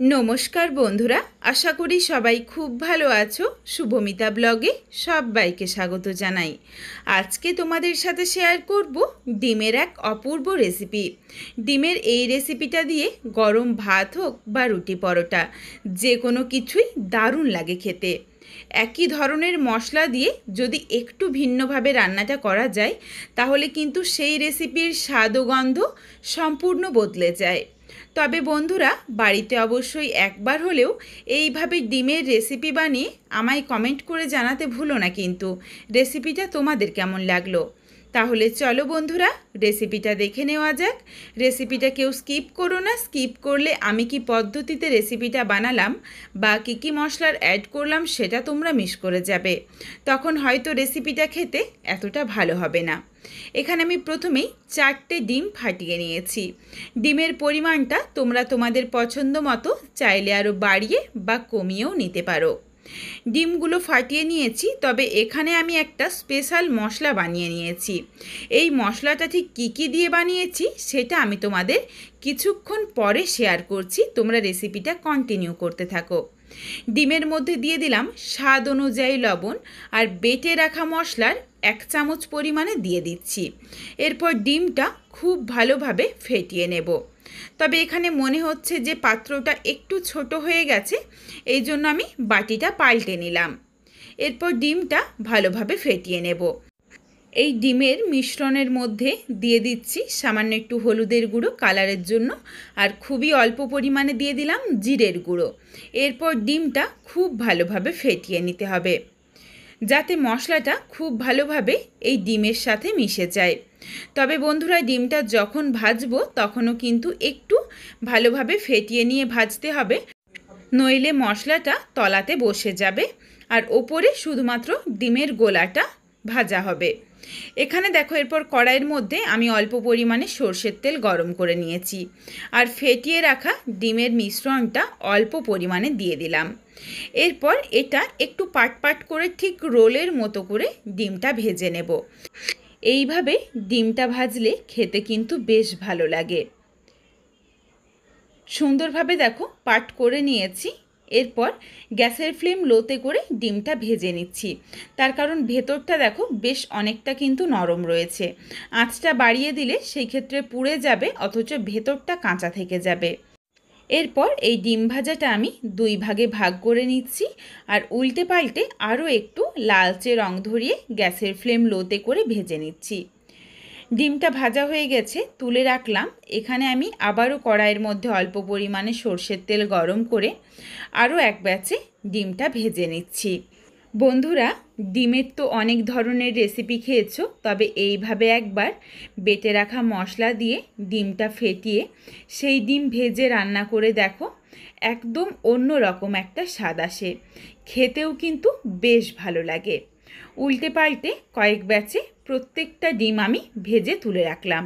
नमस्कार बंधुरा आशा करी सबाई खूब भालो आछो। शुभमिता ब्लगे सबाइके स्वागत जानाई। आज के तोमादेर साथे शेयर करब डिमेर एक अपूर्व रेसिपि। डिमेर এই রেসিপিটা দিয়ে गरम भात হোক বা রুটি পরোটা যে কোনো কিছুই দারুণ লাগে খেতে। একই ধরনের মশলা দিয়ে যদি একটু ভিন্নভাবে রান্নাটা করা যায় তাহলে কিন্তু সেই রেসিপির স্বাদ ও গন্ধ সম্পূর্ণ বদলে যায়। তবে বন্ধুরা বাড়িতে অবশ্যই একবার হলেও এইভাবে ডিমের রেসিপি বানিয়ে আমায় কমেন্ট করে জানাতে ভুলো না কিন্তু রেসিপিটা তোমাদের কেমন লাগলো। তাহলে চলো বন্ধুরা রেসিপিটা দেখে নেওয়া যাক। রেসিপিটা কেউ স্কিপ করো না, স্কিপ করলে আমি কি পদ্ধতিতে রেসিপিটা বানালাম বা কী মশলার অ্যাড করলাম সেটা তোমরা মিস করে যাবে, তখন হয়তো রেসিপিটা খেতে এতটা ভালো হবে না। এখানে আমি প্রথমেই 4টে ডিম ফাটিয়ে নিয়েছি। ডিমের পরিমাণটা তোমরা তোমাদের পছন্দ মতো চাইলে আরও বাড়িয়ে বা কমিয়েও নিতে পারো। ডিমগুলো ফাটিয়ে নিয়েছি, তবে এখানে আমি একটা স্পেশাল মশলা বানিয়ে নিয়েছি। এই মশলাটা ঠিক কী দিয়ে বানিয়েছি সেটা আমি তোমাদের কিছুক্ষণ পরে শেয়ার করছি, তোমরা রেসিপিটা কন্টিনিউ করতে থাকো। ডিমের মধ্যে দিয়ে দিলাম স্বাদ অনুযায়ী লবণ আর বেটে রাখা মশলার 1 চামচ পরিমাণে দিয়ে দিচ্ছি। এরপর ডিমটা খুব ভালোভাবে ফেটিয়ে নেব। তবে এখানে মনে হচ্ছে যে পাত্রটা একটু ছোট হয়ে গেছে, এই জন্য আমি বাটিটা পাল্টে নিলাম। এরপর ডিমটা ভালোভাবে ফেটিয়ে নেব। এই ডিমের মিশ্রণের মধ্যে দিয়ে দিচ্ছি সামান্য একটু হলুদের গুঁড়ো কালারের জন্য, আর খুবই অল্প পরিমাণে দিয়ে দিলাম জিরের গুঁড়ো। এরপর ডিমটা খুব ভালোভাবে ফেটিয়ে নিতে হবে যাতে মশলাটা খুব ভালোভাবে এই ডিমের সাথে মিশে যায়। তবে বন্ধুরা ডিমটা যখন ভাজবো তখনও কিন্তু একটু ভালোভাবে ফেটিয়ে নিয়ে ভাজতে হবে, নইলে মশলাটা তলাতে বসে যাবে আর ওপরে শুধুমাত্র ডিমের গোলাটা ভাজা হবে। এখানে দেখো এরপর কড়াইয়ের মধ্যে আমি অল্প পরিমাণে সরষের তেল গরম করে নিয়েছি আর ফেটিয়ে রাখা ডিমের মিশ্রণটা অল্প পরিমাণে দিয়ে দিলাম। এরপর এটা একটু পাট করে ঠিক রোলের মতো করে ডিমটা ভেজে নেব। এইভাবে ডিমটা ভাজলে খেতে কিন্তু বেশ ভালো লাগে। সুন্দরভাবে দেখো পাট করে নিয়েছি। এরপর গ্যাসের ফ্লেম লোতে করে ডিমটা ভেজে নিচ্ছি, তার কারণ ভেতরটা দেখো বেশ অনেকটা কিন্তু নরম রয়েছে। আঁচটা বাড়িয়ে দিলে সেই ক্ষেত্রে পুড়ে যাবে, অথচ ভেতরটা কাঁচা থেকে যাবে। এরপর এই ডিম ভাজাটা আমি 2 ভাগে ভাগ করে নিচ্ছি আর উল্টে পাল্টে আরও একটু লালচে রং ধরিয়ে গ্যাসের ফ্লেম লোতে করে ভেজে নিচ্ছি। ডিমটা ভাজা হয়ে গেছে, তুলে রাখলাম। এখানে আমি আবারও কড়াইয়ের মধ্যে অল্প পরিমাণে সরষের তেল গরম করে আরও এক ব্যাচে ডিমটা ভেজে নিচ্ছি। বন্ধুরা ডিমের তো অনেক ধরনের রেসিপি খেয়েছো, তবে এইভাবে একবার বেটে রাখা মশলা দিয়ে ডিমটা ফেটিয়ে সেই ডিম ভেজে রান্না করে দেখো, একদম অন্য রকম একটা স্বাদ আসে, খেতেও কিন্তু বেশ ভালো লাগে। উল্টে পাল্টে কয়েক ব্যাচে প্রত্যেকটা ডিম আমি ভেজে তুলে রাখলাম।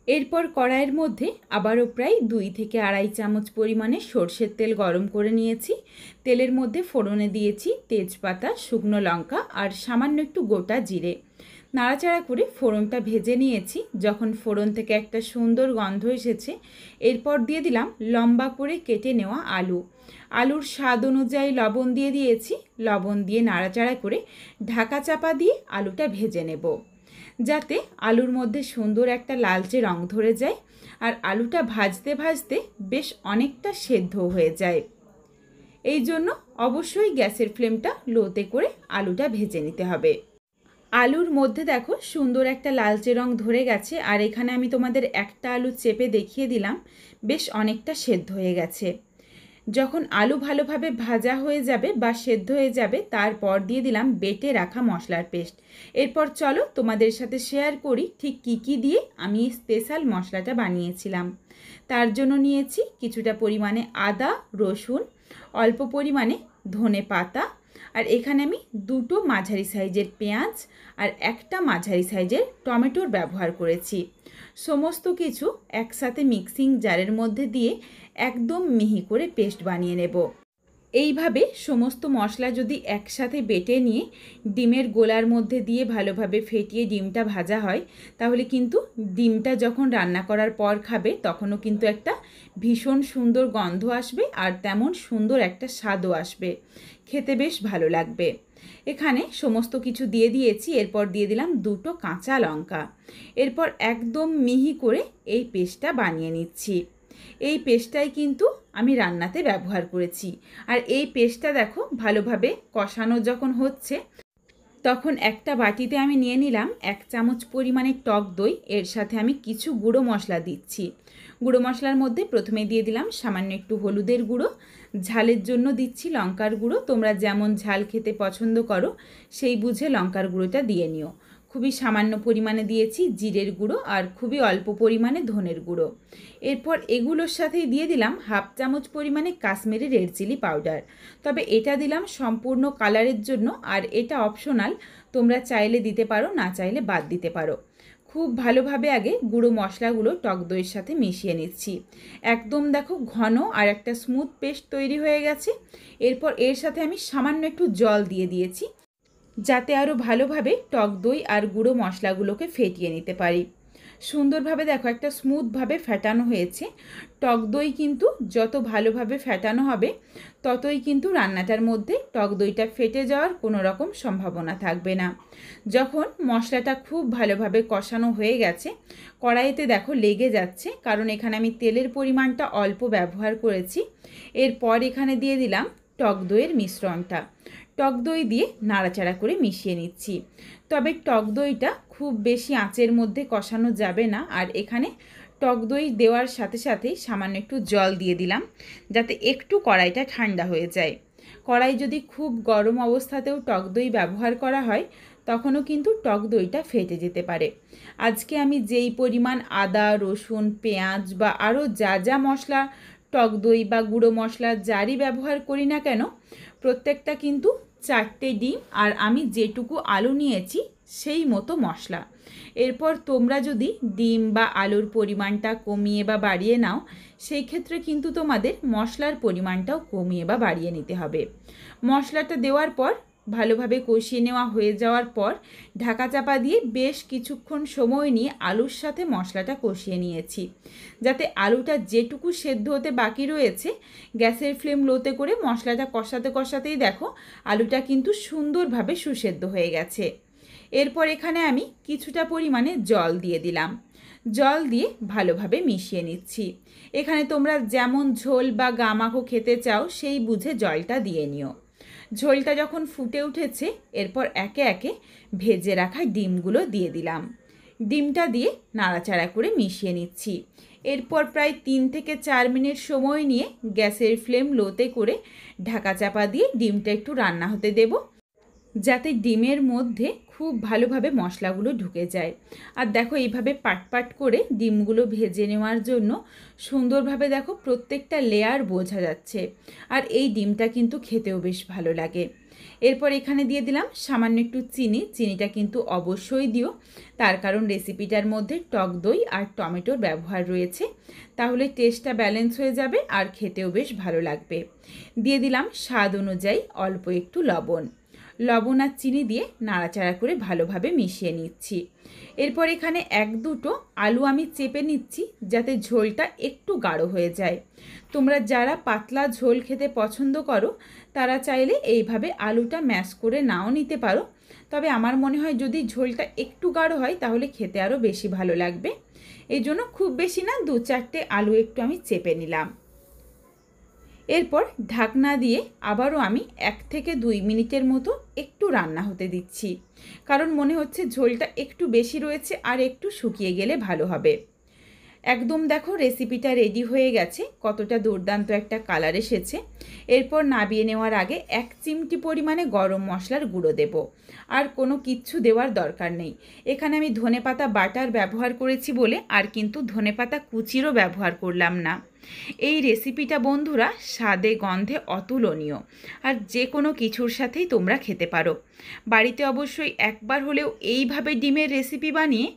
এরপর কড়াইয়ের মধ্যে আবারও প্রায় 2 থেকে আড়াই চামচ পরিমাণে সরষের তেল গরম করে নিয়েছি। তেলের মধ্যে ফোড়নে দিয়েছি তেজপাতা, শুকনো লঙ্কা আর সামান্য একটু গোটা জিরে। নাড়াচাড়া করে ফোড়নটা ভেজে নিয়েছি। যখন ফোড়ন থেকে একটা সুন্দর গন্ধ এসেছে, এরপর দিয়ে দিলাম লম্বা করে কেটে নেওয়া আলু। আলুর স্বাদ অনুযায়ী লবণ দিয়ে দিয়েছি। লবণ দিয়ে নাড়াচাড়া করে ঢাকা চাপা দিয়ে আলুটা ভেজে নেব, যাতে আলুর মধ্যে সুন্দর একটা লালচে রং ধরে যায় আর আলুটা ভাজতে ভাজতে বেশ অনেকটা সেদ্ধ হয়ে যায়। এই জন্য অবশ্যই গ্যাসের ফ্লেমটা লোতে করে আলুটা ভেজে নিতে হবে। আলুর মধ্যে দেখো সুন্দর একটা লালচে রং ধরে গেছে, আর এখানে আমি তোমাদের একটা আলু চেপে দেখিয়ে দিলাম, বেশ অনেকটা সেদ্ধ হয়ে গেছে। যখন আলু ভালোভাবে ভাজা হয়ে যাবে বা সেদ্ধ হয়ে যাবে, তারপর দিয়ে দিলাম বেটে রাখা মশলার পেস্ট। এরপর চলো তোমাদের সাথে শেয়ার করি ঠিক কী দিয়ে আমি স্পেশাল মশলাটা বানিয়েছিলাম। তার জন্য নিয়েছি কিছুটা পরিমাণে আদা, রসুন, অল্প পরিমাণে ধনে পাতা, আর এখানে আমি 2টো মাঝারি সাইজের পেঁয়াজ আর একটা মাঝারি সাইজের টমেটোর ব্যবহার করেছি। সমস্ত কিছু একসাথে মিক্সিং জারের মধ্যে দিয়ে একদম মিহি করে পেস্ট বানিয়ে নেব। এইভাবে সমস্ত মশলা যদি একসাথে বেটে নিয়ে ডিমের গোলার মধ্যে দিয়ে ভালোভাবে ফেটিয়ে ডিমটা ভাজা হয়, তাহলে কিন্তু ডিমটা যখন রান্না করার পর খাবে তখনও কিন্তু একটা ভীষণ সুন্দর গন্ধ আসবে আর তেমন সুন্দর একটা স্বাদও আসবে, খেতে বেশ ভালো লাগবে। এখানে সমস্ত কিছু দিয়ে দিয়েছি। এরপর দিয়ে দিলাম 2টো কাঁচা লঙ্কা। এরপর একদম মিহি করে এই পেস্টটা বানিয়ে নিচ্ছি। এই পেস্টটাই কিন্তু আমি রান্নাতে ব্যবহার করেছি। আর এই পেস্টটা দেখো ভালোভাবে কষানো যখন হচ্ছে, তখন একটা বাটিতে আমি নিয়ে নিলাম 1 চামচ পরিমাণে টক দই। এর সাথে আমি কিছু গুঁড়ো মশলা দিচ্ছি। গুঁড়ো মশলার মধ্যে প্রথমে দিয়ে দিলাম সামান্য একটু হলুদের গুঁড়ো, ঝালের জন্য দিচ্ছি লঙ্কার গুঁড়ো। তোমরা যেমন ঝাল খেতে পছন্দ করো সেই বুঝে লঙ্কার গুঁড়োটা দিয়ে নিও। খুবই সামান্য পরিমাণে দিয়েছি জিরের গুঁড়ো আর খুবই অল্প পরিমাণে ধনের গুঁড়ো। এরপর এগুলোর সাথেই দিয়ে দিলাম 1/2 চামচ পরিমাণে কাশ্মীরি রেড চিলি পাউডার। তবে এটা দিলাম সম্পূর্ণ কালারের জন্য, আর এটা অপশনাল, তোমরা চাইলে দিতে পারো, না চাইলে বাদ দিতে পারো। খুব ভালোভাবে আগে গুঁড়ো মশলাগুলো টক দইয়ের সাথে মিশিয়ে নিচ্ছি। একদম দেখো ঘন আর একটা স্মুথ পেস্ট তৈরি হয়ে গেছে। এরপর এর সাথে আমি সামান্য একটু জল দিয়ে দিয়েছি, যাতে আরও ভালোভাবে টক দই আর গুঁড়ো মশলাগুলোকে ফেটিয়ে নিতে পারি। সুন্দরভাবে দেখো একটা স্মুথভাবে ফেটানো হয়েছে। টক দই কিন্তু যত ভালোভাবে ফেটানো হবে ততই কিন্তু রান্নাটার মধ্যে টক দইটা ফেটে যাওয়ার কোনো রকম সম্ভাবনা থাকবে না। যখন মশলাটা খুব ভালোভাবে কষানো হয়ে গেছে, কড়াইতে দেখো লেগে যাচ্ছে, কারণ এখানে আমি তেলের পরিমাণটা অল্প ব্যবহার করেছি। এরপর এখানে দিয়ে দিলাম টক দইয়ের মিশ্রণটা। টক দই দিয়ে নাড়াচাড়া করে মিশিয়ে নিচ্ছি। তবে টক দইটা খুব বেশি আঁচের মধ্যে কষানো যাবে না। আর এখানে টক দই দেওয়ার সাথে সাথেই সামান্য একটু জল দিয়ে দিলাম, যাতে একটু কড়াইটা ঠান্ডা হয়ে যায়। কড়াই যদি খুব গরম অবস্থাতেও টক দই ব্যবহার করা হয়, তখনও কিন্তু টক দইটা ফেটে যেতে পারে। আজকে আমি যেই পরিমাণ আদা, রসুন, পেঁয়াজ বা আরও যা যা মশলা টক দই বা গুঁড়ো মশলা যারই ব্যবহার করি না কেন, প্রত্যেকটা কিন্তু 4টে ডিম আর আমি যেটুকু আলু নিয়েছি সেই মতো মশলা। এরপর তোমরা যদি ডিম বা আলুর পরিমাণটা কমিয়ে বা বাড়িয়ে নাও, সেই ক্ষেত্রে কিন্তু তোমাদের মশলার পরিমাণটাও কমিয়ে বা বাড়িয়ে নিতে হবে। মশলাটা দেওয়ার পর ভালোভাবে কষিয়ে নেওয়া হয়ে যাওয়ার পর ঢাকা চাপা দিয়ে বেশ কিছুক্ষণ সময় নিয়ে আলুর সাথে মশলাটা কষিয়ে নিয়েছি, যাতে আলুটা যেটুকু সেদ্ধ হতে বাকি রয়েছে গ্যাসের ফ্লেম লোতে করে মশলাটা কষাতে কষাতেই দেখো আলুটা কিন্তু সুন্দরভাবে সুসেদ্ধ হয়ে গেছে। এরপর এখানে আমি কিছুটা পরিমাণে জল দিয়ে দিলাম। জল দিয়ে ভালোভাবে মিশিয়ে নিচ্ছি। এখানে তোমরা যেমন ঝোল বা গামাখো খেতে চাও সেই বুঝে জলটা দিয়ে নিও। ঝোলটা যখন ফুটে উঠেছে, এরপর একে একে ভেজে রাখা ডিমগুলো দিয়ে দিলাম। ডিমটা দিয়ে নাড়াচাড়া করে মিশিয়ে নিচ্ছি। এরপর প্রায় 3 থেকে 4 মিনিট সময় নিয়ে গ্যাসের ফ্লেম লোতে করে ঢাকা চাপা দিয়ে ডিমটা একটু রান্না হতে দেব, যাতে ডিমের মধ্যে খুব ভালোভাবে মশলাগুলো ঢুকে যায়। আর দেখো এইভাবে পাট পাট করে ডিমগুলো ভেজে নেওয়ার জন্য সুন্দরভাবে দেখো প্রত্যেকটা লেয়ার বোঝা যাচ্ছে। আর এই ডিমটা কিন্তু খেতেও বেশ ভালো লাগে। এরপর এখানে দিয়ে দিলাম সামান্য একটু চিনি। চিনিটা কিন্তু অবশ্যই দিও, তার কারণ রেসিপিটার মধ্যে টক দই আর টমেটোর ব্যবহার রয়েছে, তাহলে টেস্টটা ব্যালেন্স হয়ে যাবে আর খেতেও বেশ ভালো লাগবে। দিয়ে দিলাম স্বাদ অনুযায়ী অল্প একটু লবণ। লবণ আর চিনি দিয়ে নাড়াচাড়া করে ভালোভাবে মিশিয়ে নিচ্ছি। এরপর এখানে 1-2টো আলু আমি চেপে নিচ্ছি, যাতে ঝোলটা একটু গাঢ় হয়ে যায়। তোমরা যারা পাতলা ঝোল খেতে পছন্দ করো তারা চাইলে এইভাবে আলুটা ম্যাশ করে নাও নিতে পারো, তবে আমার মনে হয় যদি ঝোলটা একটু গাঢ় হয় তাহলে খেতে আরও বেশি ভালো লাগবে। এই জন্য খুব বেশি না, 2-4টে আলু একটু আমি চেপে নিলাম। এরপর ঢাকনা দিয়ে আবারও আমি 1 থেকে 2 মিনিটের মতো একটু রান্না হতে দিচ্ছি, কারণ মনে হচ্ছে ঝোলটা একটু বেশি রয়েছে আর একটু শুকিয়ে গেলে ভালো হবে। একদম দেখো রেসিপিটা রেডি হয়ে গেছে, কতটা দুর্দান্ত একটা কালার এসেছে। এরপর নামিয়ে নেওয়ার আগে 1 চিমটি পরিমাণে গরম মশলার গুঁড়ো দেব। আর কোনো কিচ্ছু দেওয়ার দরকার নেই। এখানে আমি ধনেপাতা বাটার ব্যবহার করেছি বলে আর কিন্তু ধনেপাতা কুচিরও ব্যবহার করলাম না। এই রেসিপিটা বন্ধুরা স্বাদে গন্ধে অতুলনীয়, আর যে কোনো কিছুর সাথেই তোমরা খেতে পারো। বাড়িতে অবশ্যই একবার হলেও এইভাবে ডিমের রেসিপি বানিয়ে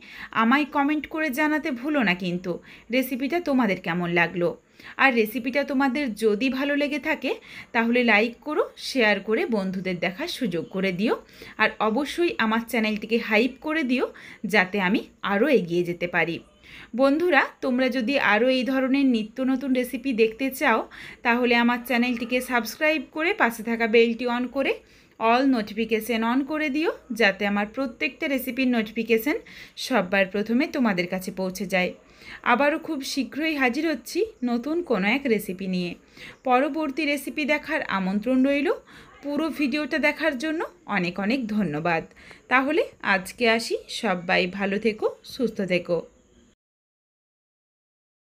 আমায় কমেন্ট করে জানাতে ভুলো না কিন্তু রেসিপিটা তোমাদের কেমন লাগলো। আর রেসিপিটা তোমাদের যদি ভালো লেগে থাকে তাহলে লাইক করো, শেয়ার করে বন্ধুদের দেখার সুযোগ করে দিও। আর অবশ্যই আমার চ্যানেলটিকে হাইপ করে দিও যাতে আমি আরও এগিয়ে যেতে পারি। বন্ধুরা, তোমরা যদি আরও এই ধরনের নিত্য নতুন রেসিপি দেখতে চাও তাহলে আমার চ্যানেলটিকে সাবস্ক্রাইব করে পাশে থাকা বেলটি অন করে অল নোটিফিকেশান অন করে দিও, যাতে আমার প্রত্যেকটা রেসিপির নোটিফিকেশান সবার প্রথমে তোমাদের কাছে পৌঁছে যায়। আবারও খুব শীঘ্রই হাজির হচ্ছি নতুন কোনো এক রেসিপি নিয়ে। পরবর্তী রেসিপি দেখার আমন্ত্রণ রইল। পুরো ভিডিওটা দেখার জন্য অনেক অনেক ধন্যবাদ। তাহলে আজকে আসি, সবাই ভালো থেকো, সুস্থ থেকো।